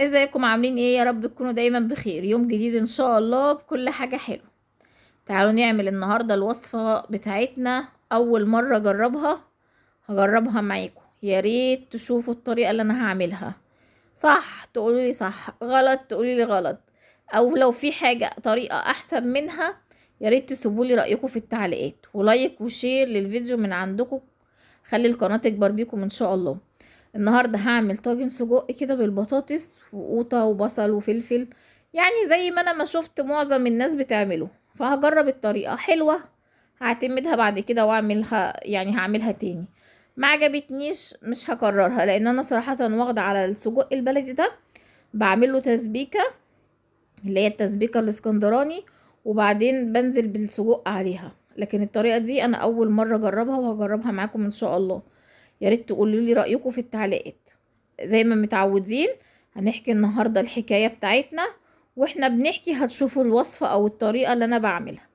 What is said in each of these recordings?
ازيكم عاملين ايه؟ يا رب تكونوا دايما بخير. يوم جديد ان شاء الله بكل حاجة حلوة. تعالوا نعمل النهاردة الوصفة بتاعتنا. اول مرة اجربها، هجربها معاكم. يا ريت تشوفوا الطريقة اللي انا هعملها. صح تقولوا لي صح، غلط تقولوا لي غلط، او لو في حاجة طريقة احسن منها يا ريت تسيبوا لي رأيكم في التعليقات، ولايك وشير للفيديو من عندكم. خلي القناة تكبر بيكم ان شاء الله. النهاردة هعمل طاجن سجق كده بالبطاطس وقوطة وبصل وفلفل، يعني زي ما انا ما شفت معظم الناس بتعمله. فهجرب الطريقة حلوة، هعتمدها بعد كده واعملها، يعني هعملها تاني. ما عجبتنيش مش هكررها، لان انا صراحة واخدة على السجق البلدي ده. بعمله تسبيكة، اللي هي التسبيكة الاسكندراني، وبعدين بنزل بالسجق عليها. لكن الطريقة دي انا اول مرة اجربها، وهجربها معاكم ان شاء الله. يا ريت تقولوا لي رأيكم في التعليقات. زي ما متعودين، هنحكي النهاردة الحكاية بتاعتنا، واحنا بنحكي هتشوفوا الوصفة او الطريقة اللي انا بعملها.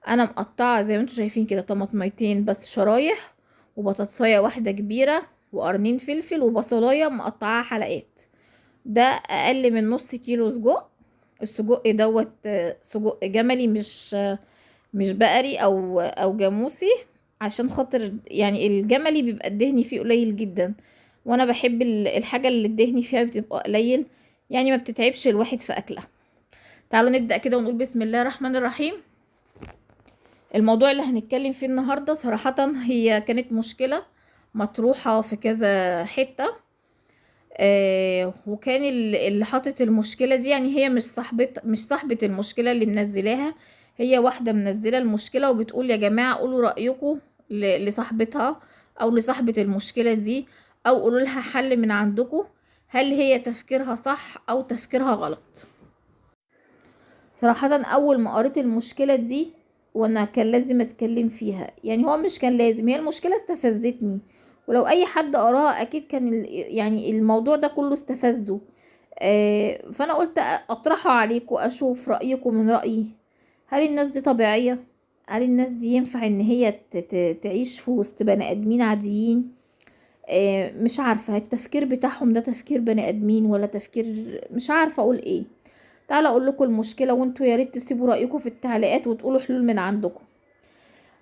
انا مقطعة زي ما انتم شايفين كده طماطميتين بس شرايح، وبطاطساية واحدة كبيرة، وقرنين فلفل، وبصلاية مقطعاها حلقات. ده اقل من نص كيلو سجق. السجق دوت سجق جملي، مش بقري او جاموسي. عشان خاطر يعني الجملي بيبقى الدهن فيه قليل جدا، وانا بحب الحاجة اللي الدهن فيها بتبقى قليل، يعني ما بتتعبش الواحد في اكلها. تعالوا نبدأ كده ونقول بسم الله الرحمن الرحيم. الموضوع اللي هنتكلم فيه النهاردة صراحة هي كانت مشكلة مطروحة في كذا حتة. وكان اللي حاطط المشكلة دي، يعني هي مش صاحبة المشكلة اللي منزلاها. هي واحدة منزلة المشكلة وبتقول يا جماعة قولوا رأيكم لصاحبتها او لصاحبة المشكلة دي، او قولوا لها حل من عندكم. هل هي تفكيرها صح او تفكيرها غلط؟ صراحة اول ما قريت المشكلة دي وانا كان لازم اتكلم فيها، يعني هو مش كان لازم، هي المشكلة استفزتني. ولو اي حد قراها اكيد كان يعني الموضوع ده كله استفزه. فانا قلت اطرحه عليكم، اشوف رأيكم من رأيي. هل الناس دي طبيعية؟ هل الناس دي ينفع ان هي تعيش في وسط بني ادمين عاديين؟ مش عارفة التفكير بتاعهم ده تفكير بني ادمين ولا تفكير، مش عارفة اقول ايه. تعالى اقول لكم المشكله، وانتوا يا ريت تسيبوا رايكم في التعليقات وتقولوا حلول من عندكم.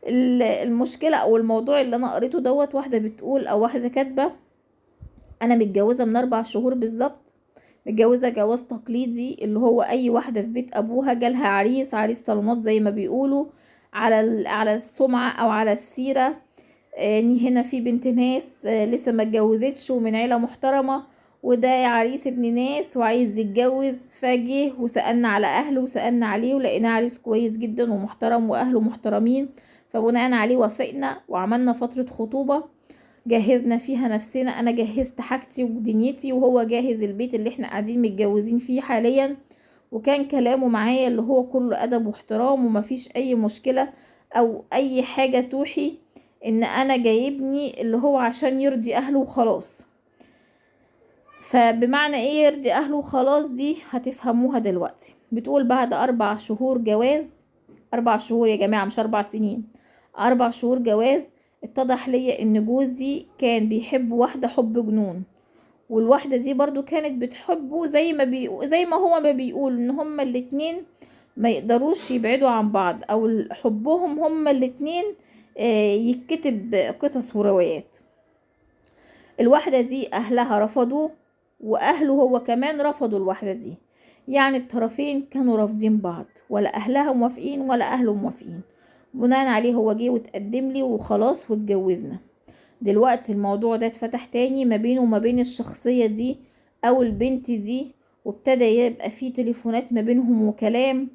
المشكله او الموضوع اللي انا قريته دوت، واحده بتقول او واحده كاتبه: انا متجوزه من 4 شهور بالظبط. متجوزه جواز تقليدي، اللي هو اي واحده في بيت ابوها جالها عريس صالونات زي ما بيقولوا، على على السمعه او على السيره. ان هنا في بنت ناس لسه ما اتجوزتش ومن عيلة محترمة، وده عريس ابن ناس وعايز يتجوز. فجه وسألنا على اهله وسألنا عليه، ولقيناه عريس كويس جدا ومحترم واهله محترمين. فبناء عليه وافقنا وعملنا فترة خطوبة، جهزنا فيها نفسنا. انا جهزت حاجتي ودنيتي، وهو جاهز البيت اللي احنا قاعدين متجوزين فيه حاليا. وكان كلامه معايا اللي هو كله ادب واحترام، ومفيش اي مشكلة او اي حاجة توحي ان انا جايبني اللي هو عشان يرضي اهله وخلاص. فبمعنى ايه يرضي اهله وخلاص؟ دي هتفهموها دلوقتي. بتقول بعد 4 شهور جواز، 4 شهور يا جماعة مش 4 سنين، 4 شهور جواز، اتضح ليا ان جوزي كان بيحب واحدة حب جنون. والواحدة دي برضو كانت بتحبه، زي ما هو ما بيقول ان هما الاتنين ما يقدروش يبعدوا عن بعض، او حبهم هما الاتنين يتكتب قصص وروايات. الواحدة دي اهلها رفضوه، واهله هو كمان رفضوا الواحدة دي. يعني الطرفين كانوا رافضين بعض، ولا اهلها موافقين ولا اهله موافقين. بناء عليه هو جه وتقدم لي وخلاص واتجوزنا. دلوقتي الموضوع ده اتفتح تاني ما بينه وما بين الشخصية دي او البنت دي، وابتدى يبقى فيه تليفونات ما بينهم وكلام،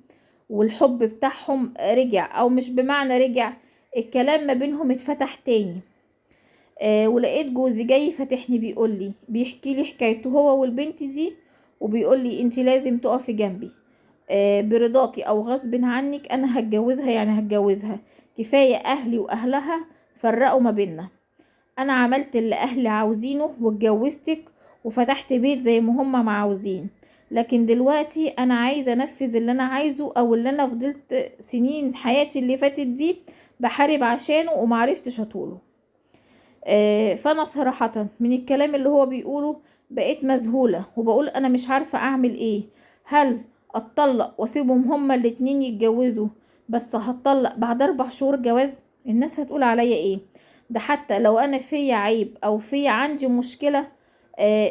والحب بتاعهم رجع، او مش بمعنى رجع، الكلام ما بينهم اتفتح تاني. ولقيت جوزي جاي فاتحني، بيحكي لي حكايته هو والبنت دي، وبيقول لي انت لازم تقفي جنبي، برضاكي او غصب عنك انا هتجوزها، يعني هتجوزها. كفاية اهلي واهلها فرقوا ما بيننا. انا عملت اللي اهلي عاوزينه واتجوزتك وفتحت بيت زي ما هما ما عاوزين. لكن دلوقتي انا عايزه انفذ اللي انا عايزه، او اللي انا فضلت سنين حياتي اللي فاتت دي بحارب عشانه ومعرفتش اطوله. فانا صراحة من الكلام اللي هو بيقوله بقيت مذهولة وبقول انا مش عارفة اعمل ايه. هل اتطلق واسيبهم هما الاتنين يتجوزوا، بس هتطلق بعد 4 شهور جواز؟ الناس هتقول عليا ايه؟ ده حتى لو انا فيا عيب او فيا عندي مشكلة،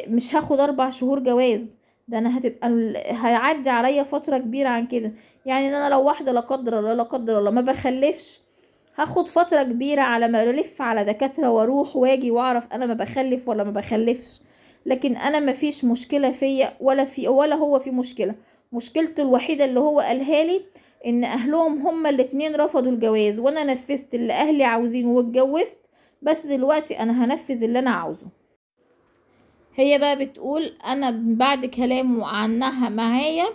مش هاخد 4 شهور جواز. ده انا هتبقى هيعدي عليا فترة كبيرة عن كده. يعني انا لو واحدة لا قدر الله لا قدر الله ما بخلفش، هاخد فترة كبيرة على ما الف على دكاترة واروح واجي واعرف انا ما بخلف ولا ما بخلفش. لكن انا ما فيش مشكلة فيا ولا هو في مشكلة. مشكلته الوحيدة اللي هو قالها لي ان اهلهم هما الاتنين رفضوا الجواز، وانا نفذت اللي اهلي عاوزينه واتجوزت. بس دلوقتي انا هنفذ اللي انا عاوزه. هي بقى بتقول انا بعد كلامه عنها معايا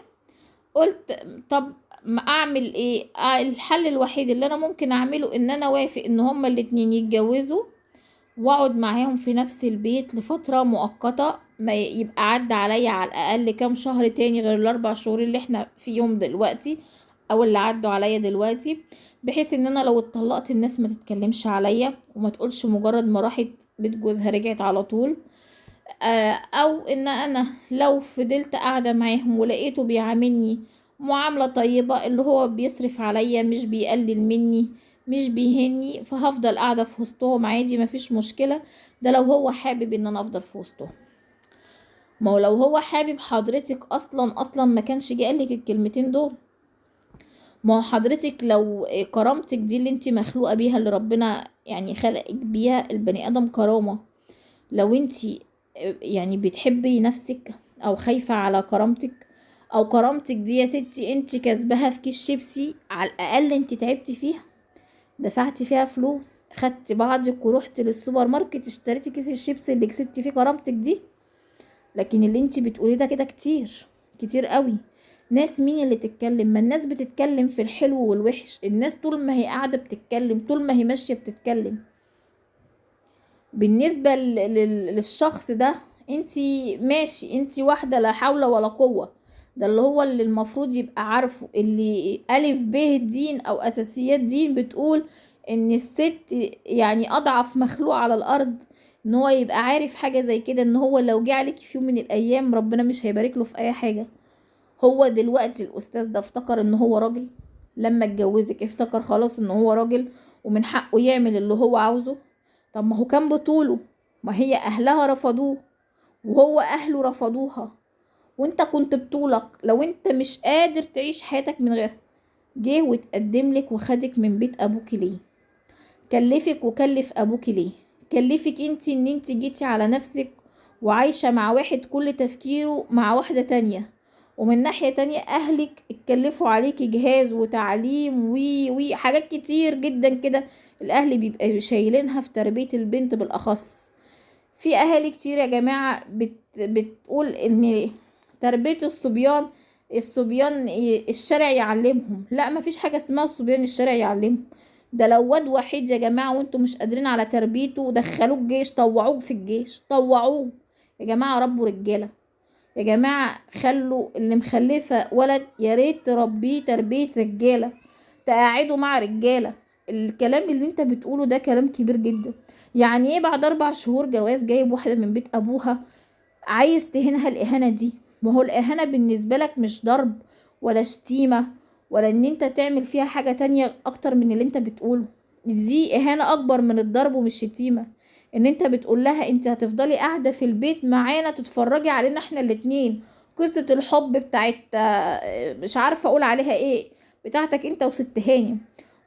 قلت طب ما اعمل ايه؟ الحل الوحيد اللي انا ممكن اعمله ان انا وافق ان هما الاتنين يتجوزوا، واقعد معاهم في نفس البيت لفترة مؤقتة، ما يبقى عدى عليا على الاقل كام شهر تاني غير ال4 شهور اللي احنا فيهم دلوقتي او اللي عدوا عليا دلوقتي، بحيث ان انا لو اتطلقت الناس ما تتكلمش عليا وما تقولش مجرد ما راحت بيت جوزها رجعت على طول. او ان انا لو فضلت قاعدة معاهم ولقيته بيعاملني معاملة طيبة، اللي هو بيصرف عليا مش بيقلل مني مش بيهني، فهفضل قاعدة في وسطهم عادي مفيش مشكلة. ده لو هو حابب ان انا افضل في وسطهم. ما هو لو هو حابب حضرتك اصلا ما كانش جه قالك الكلمتين دول. ما هو حضرتك لو كرامتك دي اللي انت مخلوقة بيها، اللي ربنا يعني خلقك بيها، البني ادم كرامة. لو انتي يعني بتحبي نفسك او خايفة على كرامتك، او كرامتك دي يا ستي انتي كسبها في كيس شيبسي، على الاقل انتي تعبتي فيها، دفعتي فيها فلوس، خدتي بعضك ورحتي للسوبر ماركت اشتريتي كيس الشيبسي اللي كسبتي فيه كرامتك دي. لكن اللي انتي بتقوليه ده كده كتير كتير قوي. ناس مين اللي تتكلم؟ ما الناس بتتكلم في الحلو والوحش. الناس طول ما هي قاعدة بتتكلم، طول ما هي ماشية بتتكلم. بالنسبة للشخص ده، انتي ماشي، انتي واحدة لا حول ولا قوة. ده اللي هو اللي المفروض يبقى عارفه، اللي ألف ب دين أو أساسيات دين بتقول ان الست يعني أضعف مخلوق على الأرض. ان هو يبقى عارف حاجة زي كده، ان هو لو جه عليكي في يوم من الأيام ربنا مش هيبارك له في أي حاجة. هو دلوقتي الأستاذ ده افتكر ان هو راجل؟ لما اتجوزك افتكر خلاص ان هو راجل ومن حقه يعمل اللي هو عاوزه؟ طب ما هو كان بطوله، ما هي اهلها رفضوه وهو اهله رفضوها، وانت كنت بطولك. لو انت مش قادر تعيش حياتك من غيرها، جه وتقدم لك وخدك من بيت ابوك ليه؟ كلفك وكلف ابوك ليه؟ كلفك انت ان انت جيتي على نفسك وعايشة مع واحد كل تفكيره مع واحدة تانية، ومن ناحية تانية اهلك اتكلفوا عليكي جهاز وتعليم وي حاجات كتير جدا كده. الاهل بيبقى شايلينها في تربية البنت بالاخص. في اهالي كتير يا جماعة بتقول ان تربية الصبيان الشارع يعلمهم. لا، مفيش حاجة اسمها الصبيان الشارع يعلمهم. ده لو واد وحيد يا جماعة وانتم مش قادرين على تربيته، دخلوه الجيش، طوعوه في الجيش، طوعوه. يا جماعة ربوا رجالة. يا جماعة خلوا اللي مخلفة ولد يا ريت تربيه تربية رجالة، تقعدوا مع رجالة. الكلام اللي انت بتقوله ده كلام كبير جدا. يعني ايه بعد 4 شهور جواز جايب واحدة من بيت ابوها عايز تهينها الإهانة دي؟ ما هو الإهانة بالنسبة لك مش ضرب ولا شتيمة ولا ان انت تعمل فيها حاجة تانية اكتر من اللي انت بتقوله. دي إهانة اكبر من الضرب ومش شتيمة. ان انت بتقول لها انت هتفضلي قاعدة في البيت معانا تتفرجي علينا احنا الاتنين، قصة الحب بتاعت مش عارفة اقول عليها ايه، بتاعتك انت وست هانم.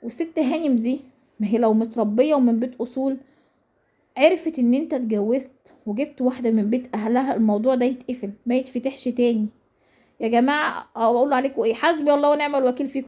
وست هانم دي ما هي لو متربية ومن بيت اصول، عرفت ان انت اتجوزت وجبت واحدة من بيت اهلها، الموضوع ده يتقفل ما يتفتحش تاني. يا جماعة اقول عليكم ايه؟ حسبي الله ونعم الوكيل فيكم.